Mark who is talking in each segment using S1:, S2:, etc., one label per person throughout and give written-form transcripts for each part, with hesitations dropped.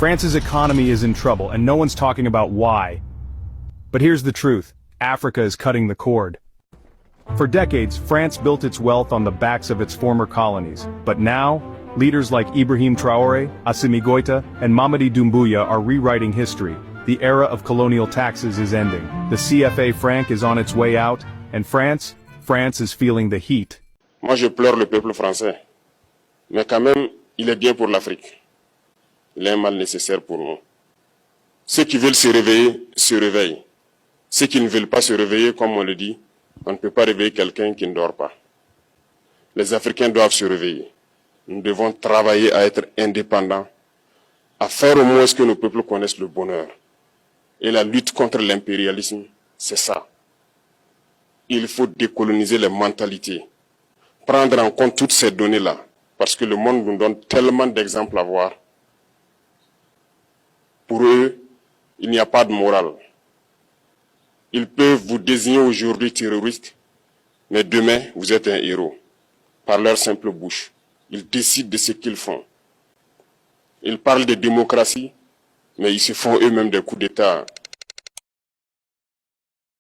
S1: France's economy is in trouble, and no one's talking about why. But here's the truth. Africa is cutting the cord. For decades, France built its wealth on the backs of its former colonies. But now, leaders like Ibrahim Traoré, Assimi Goïta, and Mamadi Doumbouya are rewriting history. The era of colonial taxes is ending. The CFA franc is on its way out, and France is feeling the heat.
S2: Moi, je pleure le peuple français. Mais quand même, il est bien pour l'Afrique. Il est un mal nécessaire pour nous. Ceux qui veulent se réveiller, se réveillent. Ceux qui ne veulent pas se réveiller, comme on le dit, on ne peut pas réveiller quelqu'un qui ne dort pas. Les Africains doivent se réveiller. Nous devons travailler à être indépendants, à faire au moins ce que nos peuples connaissent le bonheur. Et la lutte contre l'impérialisme, c'est ça. Il faut décoloniser les mentalités, prendre en compte toutes ces données-là, parce que le monde nous donne tellement d'exemples à voir. Pour eux, il n'y a pas de morale. Ils peuvent vous désigner aujourd'hui terroriste, mais demain, vous êtes un héros. Par leur simple bouche, ils décident de ce qu'ils font. Ils parlent de démocratie, mais ils se font eux-mêmes des coups d'État.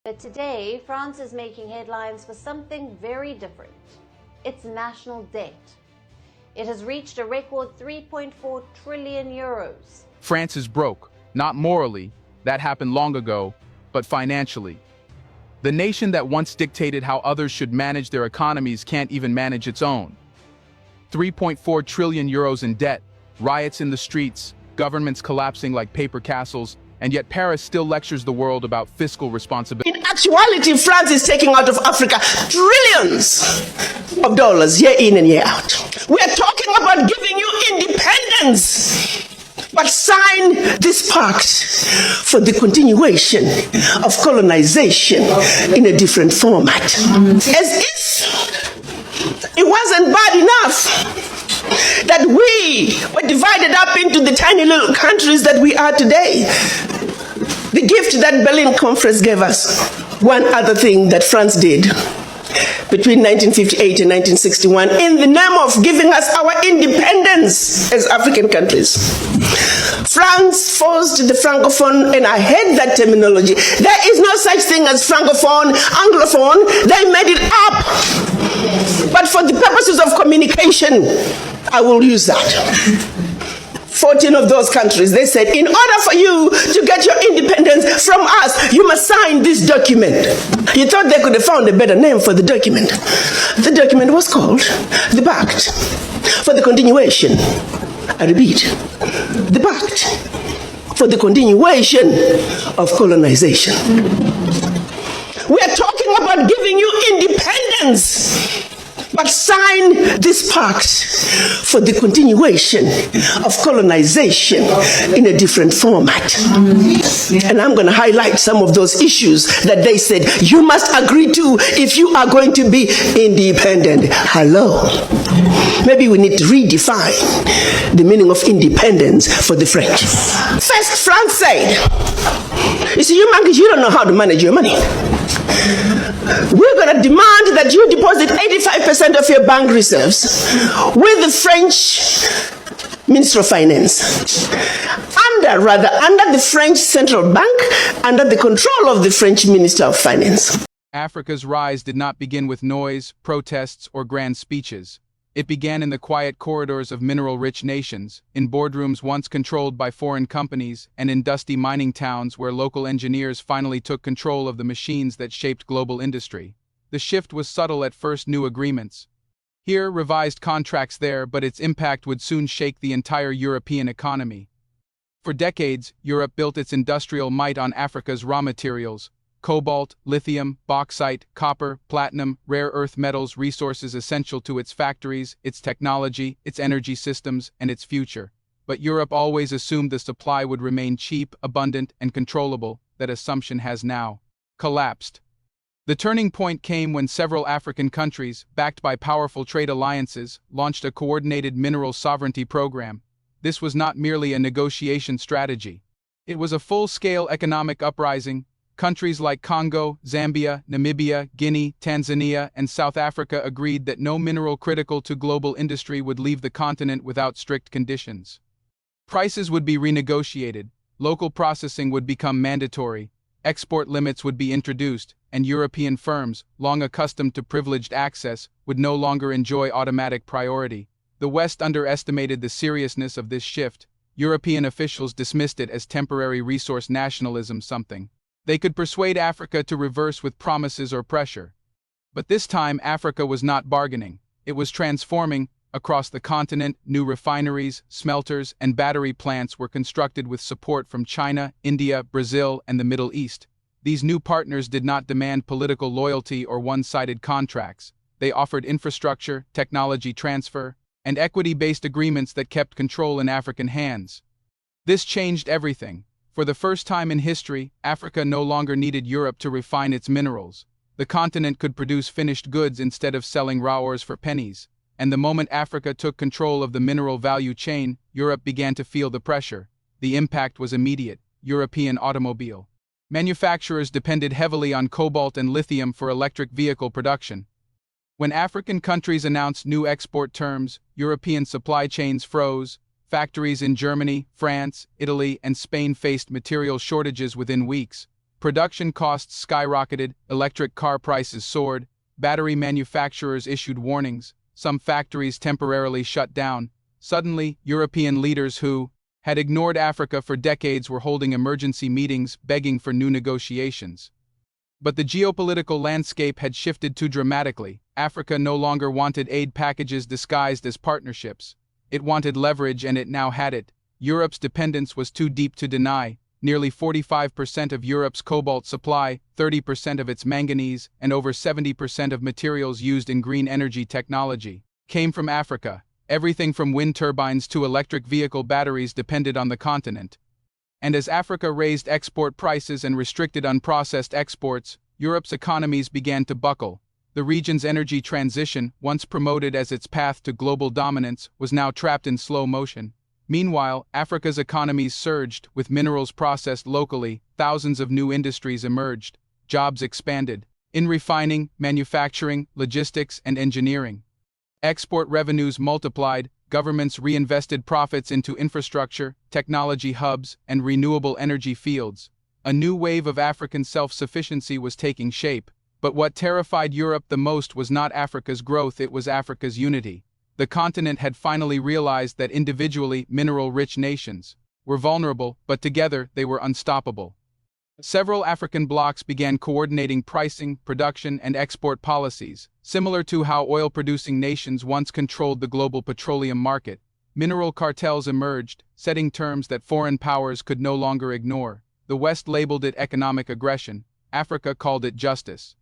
S3: But today, France is making headlines for something very different. Its national debt. It has reached a record 3.4 trillion euros.
S4: France is broke, not morally, that happened long ago, but financially. The nation that once dictated how others should manage their economies can't even manage its own. 3.4 trillion euros in debt, riots in the streets, governments collapsing like paper castles, and yet Paris still lectures the world about fiscal responsibility.
S5: In actuality, France is taking out of Africa trillions of dollars year in and year out. We are talking about giving you independence. But sign this pact for the continuation of colonization in a different format. As if it wasn't bad enough that we were divided up into the tiny little countries that we are today. The gift that Berlin Conference gave us, one other thing that France did between 1958 and 1961 in the name of giving us our independence as African countries. France forced the Francophone, and I hate that terminology. There is no such thing as Francophone, Anglophone. They made it up. But for the purposes of communication, I will use that. 14 of those countries, they said, in order for you to get your independence from us, you must sign this document. You thought they could have found a better name for the document. The document was called the Pact for the Continuation. I repeat, the Pact for the Continuation of Colonization. We are talking about giving you independence. But sign this pact for the continuation of colonization in a different format. And I'm going to highlight some of those issues that they said you must agree to if you are going to be independent. Hello. Maybe we need to redefine the meaning of independence for the French. First, France said, you see, you monkeys, you don't know how to manage your money. We're going to demand that you deposit 85% of your bank reserves with the French Minister of Finance. Under the French Central Bank, under the control of the French Minister of Finance.
S4: Africa's rise did not begin with noise, protests, or grand speeches. It began in the quiet corridors of mineral-rich nations, in boardrooms once controlled by foreign companies, and in dusty mining towns where local engineers finally took control of the machines that shaped global industry. The shift was subtle at first: new agreements. Here, revised contracts there, but its impact would soon shake the entire European economy. For decades, Europe built its industrial might on Africa's raw materials: cobalt, lithium, bauxite, copper, platinum, rare earth metals, resources essential to its factories, its technology, its energy systems, and its future. But Europe always assumed the supply would remain cheap, abundant, and controllable. That assumption has now collapsed. The turning point came when several African countries, backed by powerful trade alliances, launched a coordinated mineral sovereignty program. This was not merely a negotiation strategy. It was a full-scale economic uprising. Countries like Congo, Zambia, Namibia, Guinea, Tanzania, and South Africa agreed that no mineral critical to global industry would leave the continent without strict conditions. Prices would be renegotiated, local processing would become mandatory, export limits would be introduced, and European firms, long accustomed to privileged access, would no longer enjoy automatic priority. The West underestimated the seriousness of this shift. European officials dismissed it as temporary resource nationalism something. They could persuade Africa to reverse with promises or pressure. But this time Africa was not bargaining. It was transforming. Across the continent, new refineries, smelters, and battery plants were constructed with support from China, India, Brazil, and the Middle East. These new partners did not demand political loyalty or one-sided contracts. They offered infrastructure, technology transfer, and equity-based agreements that kept control in African hands. This changed everything. For the first time in history, Africa no longer needed Europe to refine its minerals. The continent could produce finished goods instead of selling raw ores for pennies. And the moment Africa took control of the mineral value chain, Europe began to feel the pressure. The impact was immediate. European automobile manufacturers depended heavily on cobalt and lithium for electric vehicle production. When African countries announced new export terms, European supply chains froze. Factories in Germany, France, Italy, and Spain faced material shortages within weeks. Production costs skyrocketed, electric car prices soared, battery manufacturers issued warnings. Some factories temporarily shut down. Suddenly, European leaders who had ignored Africa for decades were holding emergency meetings, begging for new negotiations. But the geopolitical landscape had shifted too dramatically. Africa no longer wanted aid packages disguised as partnerships. It wanted leverage, and it now had it. Europe's dependence was too deep to deny. Nearly 45% of Europe's cobalt supply, 30% of its manganese, and over 70% of materials used in green energy technology came from Africa. Everything from wind turbines to electric vehicle batteries depended on the continent. And as Africa raised export prices and restricted unprocessed exports, Europe's economies began to buckle. The region's energy transition, once promoted as its path to global dominance, was now trapped in slow motion. Meanwhile, Africa's economies surged. With minerals processed locally, thousands of new industries emerged. Jobs expanded in refining, manufacturing, logistics, and engineering. Export revenues multiplied, governments reinvested profits into infrastructure, technology hubs, and renewable energy fields. A new wave of African self-sufficiency was taking shape. But what terrified Europe the most was not Africa's growth, it was Africa's unity. The continent had finally realized that individually, mineral-rich nations were vulnerable, but together they were unstoppable. Several African blocs began coordinating pricing, production, and export policies. Similar to how oil-producing nations once controlled the global petroleum market, mineral cartels emerged, setting terms that foreign powers could no longer ignore. The West labeled it economic aggression. Africa called it justice.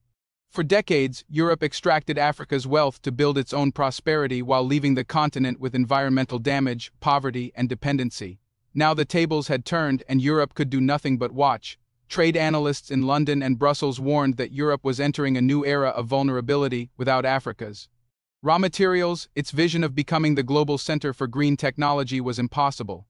S4: For decades, Europe extracted Africa's wealth to build its own prosperity while leaving the continent with environmental damage, poverty, and dependency. Now the tables had turned, and Europe could do nothing but watch. Trade analysts in London and Brussels warned that Europe was entering a new era of vulnerability without Africa's raw materials. Its vision of becoming the global center for green technology was impossible.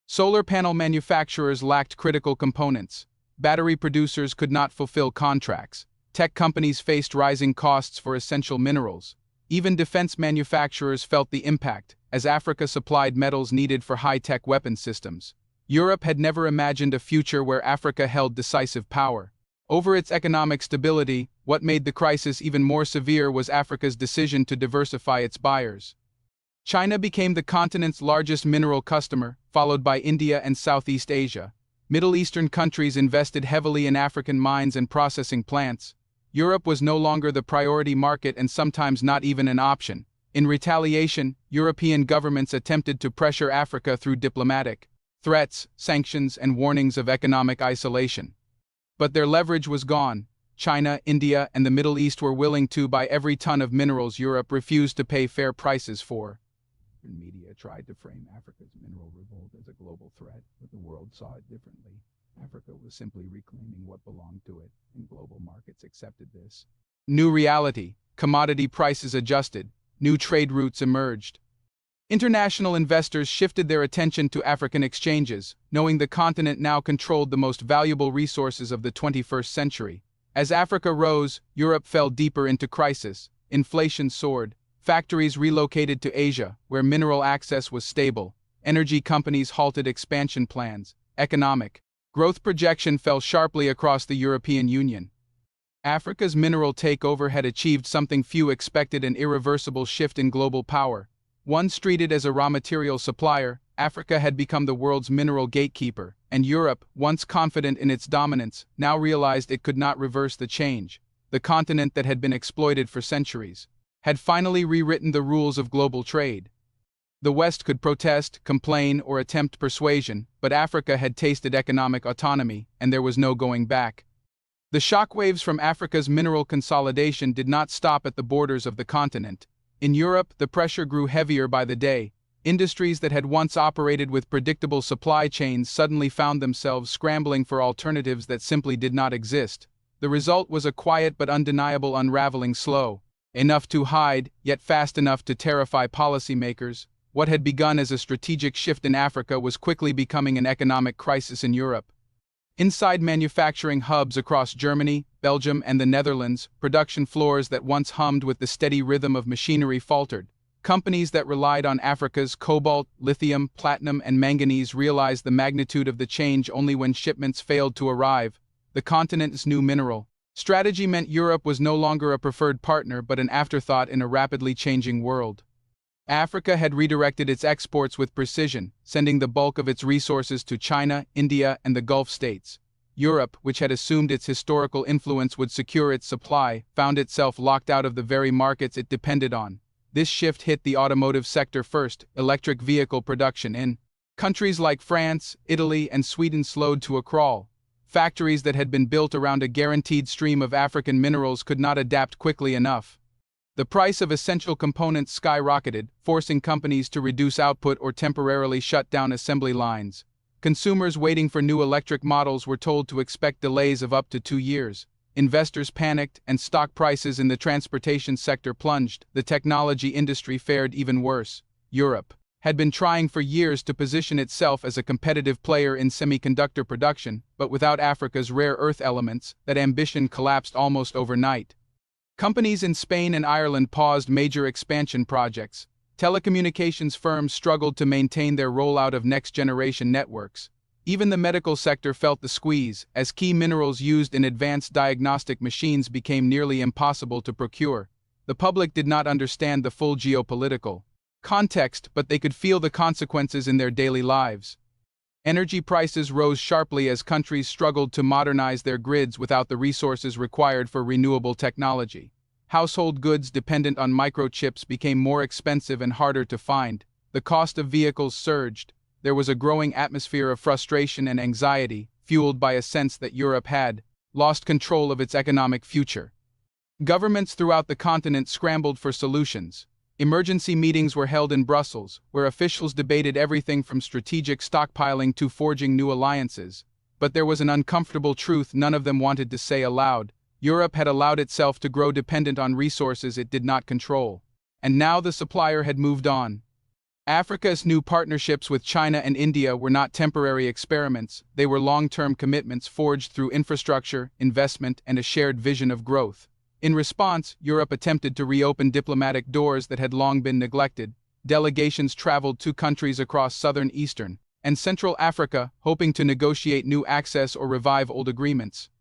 S4: Solar panel manufacturers lacked critical components. Battery producers could not fulfill contracts. Tech companies faced rising costs for essential minerals. Even defense manufacturers felt the impact, as Africa supplied metals needed for high-tech weapon systems. Europe had never imagined a future where Africa held decisive power. Over its economic stability, what made the crisis even more severe was Africa's decision to diversify its buyers. China became the continent's largest mineral customer, followed by India and Southeast Asia. Middle Eastern countries invested heavily in African mines and processing plants. Europe was no longer the priority market and sometimes not even an option. In retaliation, European governments attempted to pressure Africa through diplomatic threats, sanctions, and warnings of economic isolation. But their leverage was gone. China, India, and the Middle East were willing to buy every ton of minerals Europe refused to pay fair prices for. Media tried to frame Africa's mineral revolt as a global threat, but the world saw it differently. Africa was simply reclaiming what belonged to it, and global markets accepted this. New reality, commodity prices adjusted, new trade routes emerged. International investors shifted their attention to African exchanges, knowing the continent now controlled the most valuable resources of the 21st century. As Africa rose, Europe fell deeper into crisis. Inflation soared. Factories relocated to Asia, where mineral access was stable. energy companies halted expansion plans, economic growth projection fell sharply across the European Union. Africa's mineral takeover had achieved something few expected: an irreversible shift in global power. Once treated as a raw material supplier, Africa had become the world's mineral gatekeeper, and Europe, once confident in its dominance, now realized it could not reverse the change. The continent that had been exploited for centuries had finally rewritten the rules of global trade. The West could protest, complain, or attempt persuasion, but Africa had tasted economic autonomy, and there was no going back. The shockwaves from Africa's mineral consolidation did not stop at the borders of the continent. In Europe, the pressure grew heavier by the day. Industries that had once operated with predictable supply chains suddenly found themselves scrambling for alternatives that simply did not exist. The result was a quiet but undeniable unraveling, slow enough to hide, yet fast enough to terrify policymakers. What had begun as a strategic shift in Africa was quickly becoming an economic crisis in Europe. Inside manufacturing hubs across Germany, Belgium, and the Netherlands, production floors that once hummed with the steady rhythm of machinery faltered. Companies that relied on Africa's cobalt, lithium, platinum, and manganese realized the magnitude of the change only when shipments failed to arrive. The continent's new mineral strategy meant Europe was no longer a preferred partner but an afterthought in a rapidly changing world. Africa had redirected its exports with precision, sending the bulk of its resources to China, India, and the Gulf states. Europe, which had assumed its historical influence would secure its supply, found itself locked out of the very markets it depended on. This shift hit the automotive sector first. Electric vehicle production in countries like France, Italy, and Sweden slowed to a crawl. Factories that had been built around a guaranteed stream of African minerals could not adapt quickly enough. The price of essential components skyrocketed, forcing companies to reduce output or temporarily shut down assembly lines. Consumers waiting for new electric models were told to expect delays of up to 2 years. Investors panicked, and stock prices in the transportation sector plunged. The technology industry fared even worse. Europe had been trying for years to position itself as a competitive player in semiconductor production, but without Africa's rare earth elements, that ambition collapsed almost overnight. Companies in Spain and Ireland paused major expansion projects. Telecommunications firms struggled to maintain their rollout of next-generation networks. Even the medical sector felt the squeeze, as key minerals used in advanced diagnostic machines became nearly impossible to procure. The public did not understand the full geopolitical context, but they could feel the consequences in their daily lives. Energy prices rose sharply as countries struggled to modernize their grids without the resources required for renewable technology. Household goods dependent on microchips became more expensive and harder to find. The cost of vehicles surged. There was a growing atmosphere of frustration and anxiety, fueled by a sense that Europe had lost control of its economic future. Governments throughout the continent scrambled for solutions. Emergency meetings were held in Brussels, where officials debated everything from strategic stockpiling to forging new alliances. But there was an uncomfortable truth none of them wanted to say aloud. Europe had allowed itself to grow dependent on resources it did not control. And now the supplier had moved on. Africa's new partnerships with China and India were not temporary experiments. They were long-term commitments forged through infrastructure, investment, and a shared vision of growth. In response, Europe attempted to reopen diplomatic doors that had long been neglected. Delegations traveled to countries across southern, eastern, and Central Africa, hoping to negotiate new access or revive old agreements.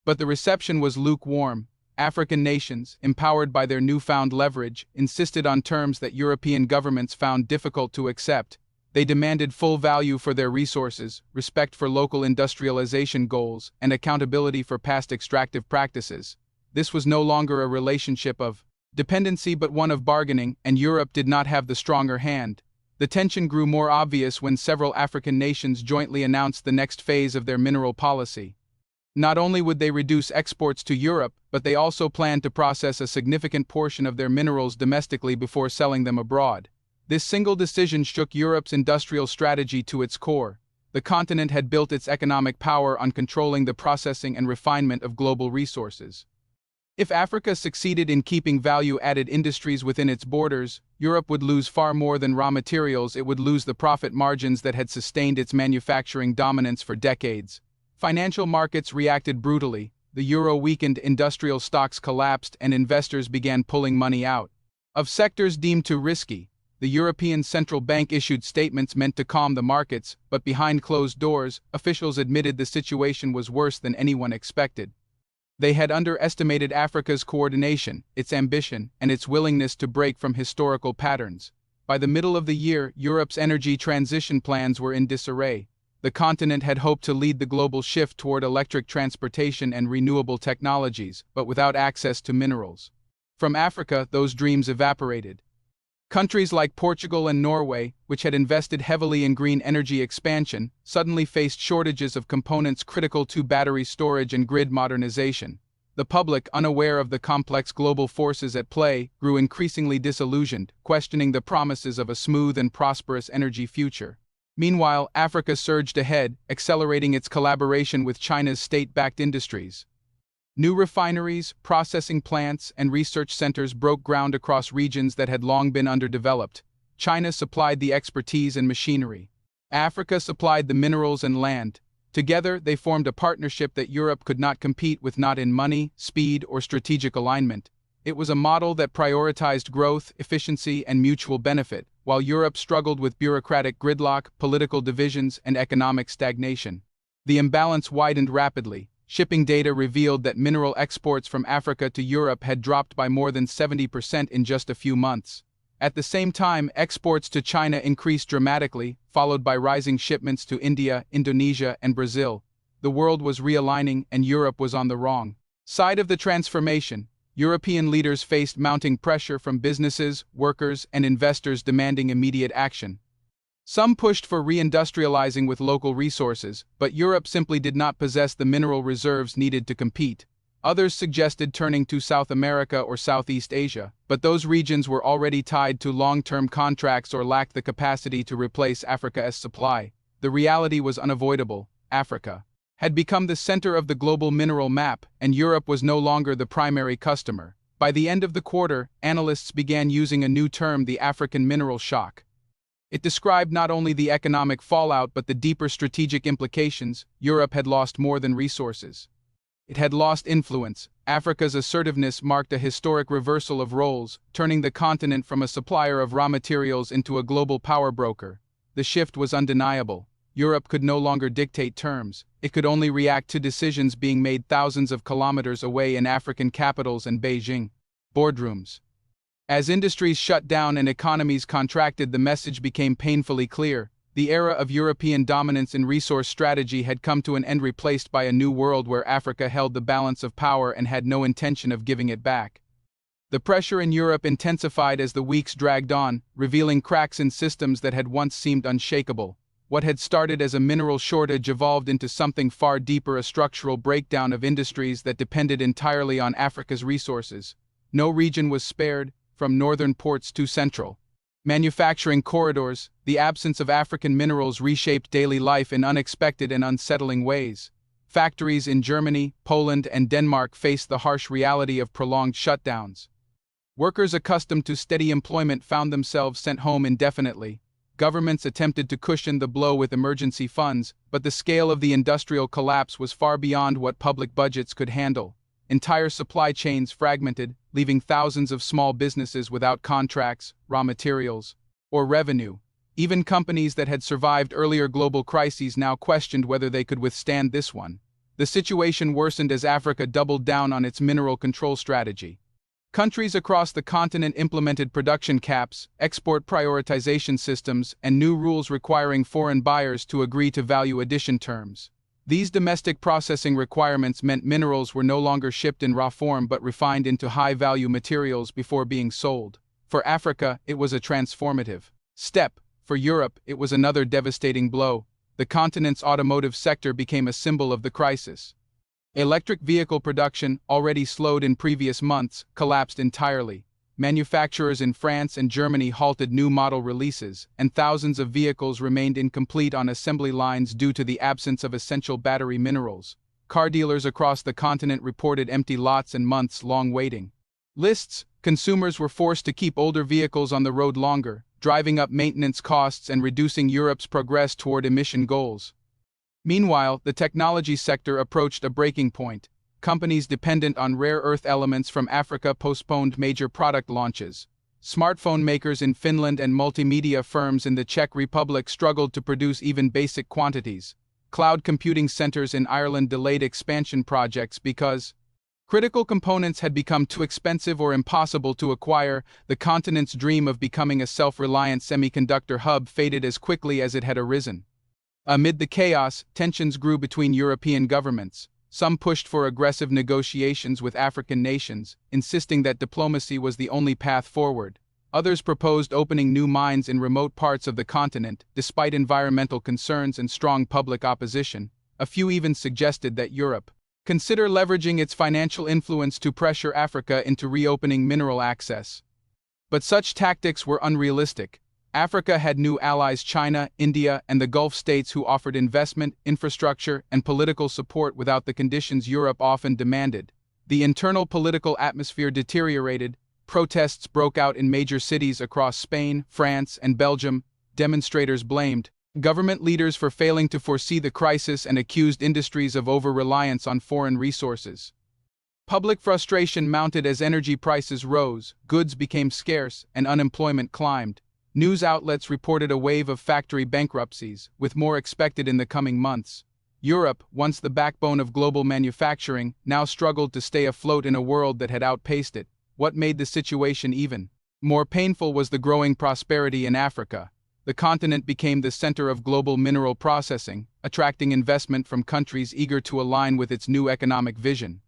S4: But the reception was lukewarm. African nations, empowered by their newfound leverage, insisted on terms that European governments found difficult to accept. They demanded full value for their resources, respect for local industrialization goals, and accountability for past extractive practices. This was no longer a relationship of dependency but one of bargaining, and Europe did not have the stronger hand. The tension grew more obvious when several African nations jointly announced the next phase of their mineral policy. Not only would they reduce exports to Europe, but they also planned to process a significant portion of their minerals domestically before selling them abroad. This single decision shook Europe's industrial strategy to its core. The continent had built its economic power on controlling the processing and refinement of global resources. If Africa succeeded in keeping value-added industries within its borders, Europe would lose far more than raw materials. It would lose the profit margins that had sustained its manufacturing dominance for decades. Financial markets reacted brutally. The euro weakened, industrial stocks collapsed, and investors began pulling money out of sectors deemed too risky. The European Central Bank issued statements meant to calm the markets, but behind closed doors, officials admitted the situation was worse than anyone expected. They had underestimated Africa's coordination, its ambition, and its willingness to break from historical patterns. By the middle of the year, Europe's energy transition plans were in disarray. The continent had hoped to lead the global shift toward electric transportation and renewable technologies, but without access to minerals. From Africa, those dreams evaporated. Countries like Portugal and Norway, which had invested heavily in green energy expansion, suddenly faced shortages of components critical to battery storage and grid modernization. The public, unaware of the complex global forces at play, grew increasingly disillusioned, questioning the promises of a smooth and prosperous energy future. Meanwhile, Africa surged ahead, accelerating its collaboration with China's state-backed industries. New refineries, processing plants, and research centers broke ground across regions that had long been underdeveloped. China supplied the expertise and machinery. Africa supplied the minerals and land. Together, they formed a partnership that Europe could not compete with, not in money, speed, or strategic alignment. It was a model that prioritized growth, efficiency, and mutual benefit, while Europe struggled with bureaucratic gridlock, political divisions, and economic stagnation. The imbalance widened rapidly. Shipping data revealed that mineral exports from Africa to Europe had dropped by more than 70% in just a few months. At the same time, exports to China increased dramatically, followed by rising shipments to India, Indonesia, and Brazil. The world was realigning, and Europe was on the wrong side of the transformation. European leaders faced mounting pressure from businesses, workers, and investors demanding immediate action. Some pushed for reindustrializing with local resources, but Europe simply did not possess the mineral reserves needed to compete. Others suggested turning to South America or Southeast Asia, but those regions were already tied to long-term contracts or lacked the capacity to replace Africa's supply. The reality was unavoidable. Africa had become the center of the global mineral map, and Europe was no longer the primary customer. By the end of the quarter, analysts began using a new term, the African mineral shock. It described not only the economic fallout but the deeper strategic implications. Europe had lost more than resources. It had lost influence. Africa's assertiveness marked a historic reversal of roles, turning the continent from a supplier of raw materials into a global power broker. The shift was undeniable. Europe could no longer dictate terms. It could only react to decisions being made thousands of kilometers away in African capitals and Beijing boardrooms. As industries shut down and economies contracted, the message became painfully clear. The era of European dominance in resource strategy had come to an end, replaced by a new world where Africa held the balance of power and had no intention of giving it back. The pressure in Europe intensified as the weeks dragged on, revealing cracks in systems that had once seemed unshakable. What had started as a mineral shortage evolved into something far deeper, a structural breakdown of industries that depended entirely on Africa's resources. No region was spared, from northern ports to central manufacturing corridors. The absence of African minerals reshaped daily life in unexpected and unsettling ways. Factories in Germany, Poland, and Denmark faced the harsh reality of prolonged shutdowns. Workers accustomed to steady employment found themselves sent home indefinitely. Governments attempted to cushion the blow with emergency funds, but the scale of the industrial collapse was far beyond what public budgets could handle. Entire supply chains fragmented, leaving thousands of small businesses without contracts, raw materials, or revenue. Even companies that had survived earlier global crises now questioned whether they could withstand this one. The situation worsened as Africa doubled down on its mineral control strategy. Countries across the continent implemented production caps, export prioritization systems, and new rules requiring foreign buyers to agree to value addition terms. These domestic processing requirements meant minerals were no longer shipped in raw form but refined into high-value materials before being sold. For Africa, it was a transformative step. For Europe, it was another devastating blow. The continent's automotive sector became a symbol of the crisis. Electric vehicle production, already slowed in previous months, collapsed entirely. Manufacturers in France and Germany halted new model releases, and thousands of vehicles remained incomplete on assembly lines due to the absence of essential battery minerals. Car dealers across the continent reported empty lots and months-long waiting lists. Consumers were forced to keep older vehicles on the road longer, driving up maintenance costs and reducing Europe's progress toward emission goals. Meanwhile, the technology sector approached a breaking point. Companies dependent on rare earth elements from Africa postponed major product launches. Smartphone makers in Finland and multimedia firms in the Czech Republic struggled to produce even basic quantities. Cloud computing centers in Ireland delayed expansion projects because critical components had become too expensive or impossible to acquire. The continent's dream of becoming a self-reliant semiconductor hub faded as quickly as it had arisen. Amid the chaos, tensions grew between European governments. Some pushed for aggressive negotiations with African nations, insisting that diplomacy was the only path forward. Others proposed opening new mines in remote parts of the continent, despite environmental concerns and strong public opposition. A few even suggested that Europe consider leveraging its financial influence to pressure Africa into reopening mineral access. But such tactics were unrealistic. Africa had new allies: China, India, and the Gulf states, who offered investment, infrastructure, and political support without the conditions Europe often demanded. The internal political atmosphere deteriorated. Protests broke out in major cities across Spain, France, and Belgium. Demonstrators blamed government leaders for failing to foresee the crisis and accused industries of over-reliance on foreign resources. Public frustration mounted as energy prices rose, goods became scarce, and unemployment climbed. News outlets reported a wave of factory bankruptcies, with more expected in the coming months. Europe, once the backbone of global manufacturing, now struggled to stay afloat in a world that had outpaced it. What made the situation even more painful was the growing prosperity in Africa. The continent became the center of global mineral processing, attracting investment from countries eager to align with its new economic vision.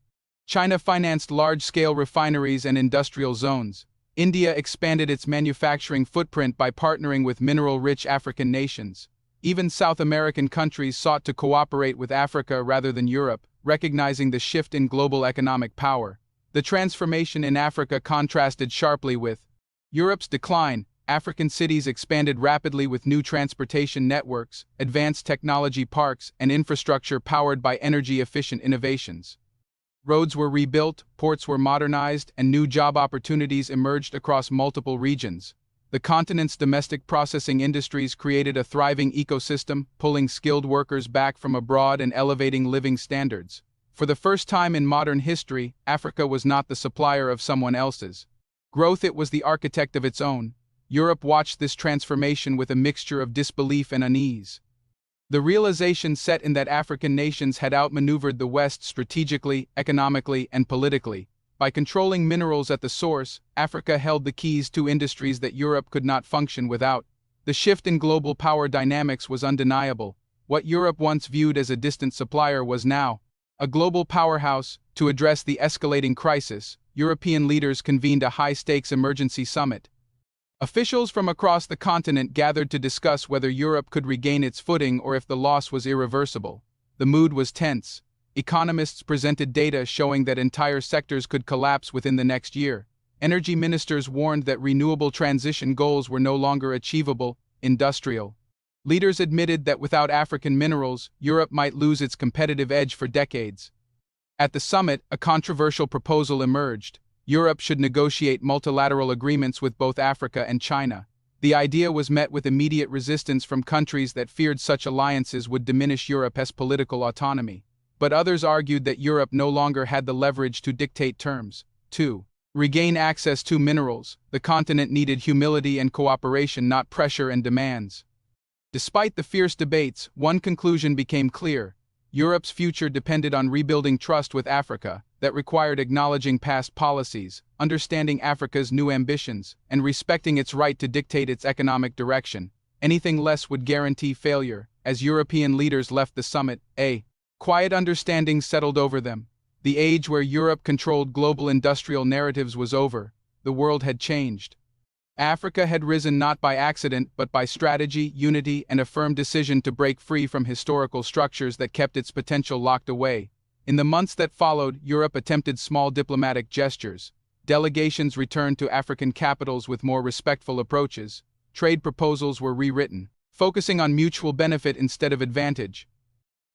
S4: China financed large-scale refineries and industrial zones. India expanded its manufacturing footprint by partnering with mineral-rich African nations. Even South American countries sought to cooperate with Africa rather than Europe, recognizing the shift in global economic power. The transformation in Africa contrasted sharply with Europe's decline. African cities expanded rapidly with new transportation networks, advanced technology parks, and infrastructure powered by energy-efficient innovations. Roads were rebuilt, ports were modernized, and new job opportunities emerged across multiple regions. The continent's domestic processing industries created a thriving ecosystem, pulling skilled workers back from abroad and elevating living standards. For the first time in modern history, Africa was not the supplier of someone else's growth, it was the architect of its own. Europe watched this transformation with a mixture of disbelief and unease. The realization set in that African nations had outmaneuvered the West strategically, economically, and politically. By controlling minerals at the source, Africa held the keys to industries that Europe could not function without. The shift in global power dynamics was undeniable. What Europe once viewed as a distant supplier was now a global powerhouse. To address the escalating crisis, European leaders convened a high-stakes emergency summit. Officials from across the continent gathered to discuss whether Europe could regain its footing or if the loss was irreversible. The mood was tense. Economists presented data showing that entire sectors could collapse within the next year. Energy ministers warned that renewable transition goals were no longer achievable. Industrial leaders admitted that without African minerals, Europe might lose its competitive edge for decades. At the summit, a controversial proposal emerged. Europe should negotiate multilateral agreements with both Africa and China. The idea was met with immediate resistance from countries that feared such alliances would diminish Europe's political autonomy. But others argued that Europe no longer had the leverage to dictate terms. To regain access to minerals, the continent needed humility and cooperation, not pressure and demands. Despite the fierce debates, one conclusion became clear. Europe's future depended on rebuilding trust with Africa. That required acknowledging past policies, understanding Africa's new ambitions, and respecting its right to dictate its economic direction. Anything less would guarantee failure. As European leaders left the summit, a quiet understanding settled over them. The age where Europe controlled global industrial narratives was over. The world had changed. Africa had risen not by accident but by strategy, unity, and a firm decision to break free from historical structures that kept its potential locked away. In the months that followed, Europe attempted small diplomatic gestures. Delegations returned to African capitals with more respectful approaches. Trade proposals were rewritten, focusing on mutual benefit instead of advantage.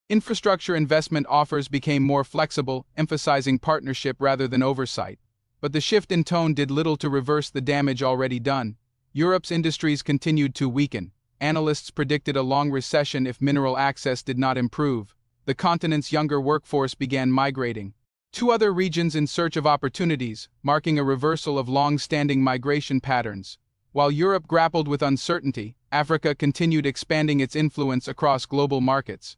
S4: Infrastructure investment offers became more flexible, emphasizing partnership rather than oversight. But the shift in tone did little to reverse the damage already done. Europe's industries continued to weaken. Analysts predicted a long recession if mineral access did not improve. The continent's younger workforce began migrating. Two other regions in search of opportunities, marking a reversal of long-standing migration patterns. While Europe grappled with uncertainty, Africa continued expanding its influence across global markets.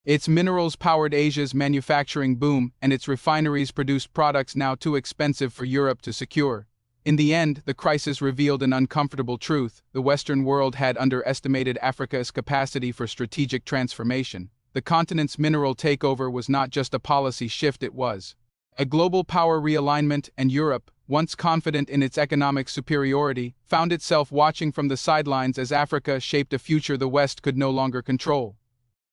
S4: Its minerals powered Asia's manufacturing boom, and its refineries produced products now too expensive for Europe to secure. In the end, the crisis revealed an uncomfortable truth: the Western world had underestimated Africa's capacity for strategic transformation. The continent's mineral takeover was not just a policy shift, it was a global power realignment, and Europe, once confident in its economic superiority, found itself watching from the sidelines as Africa shaped a future the West could no longer control.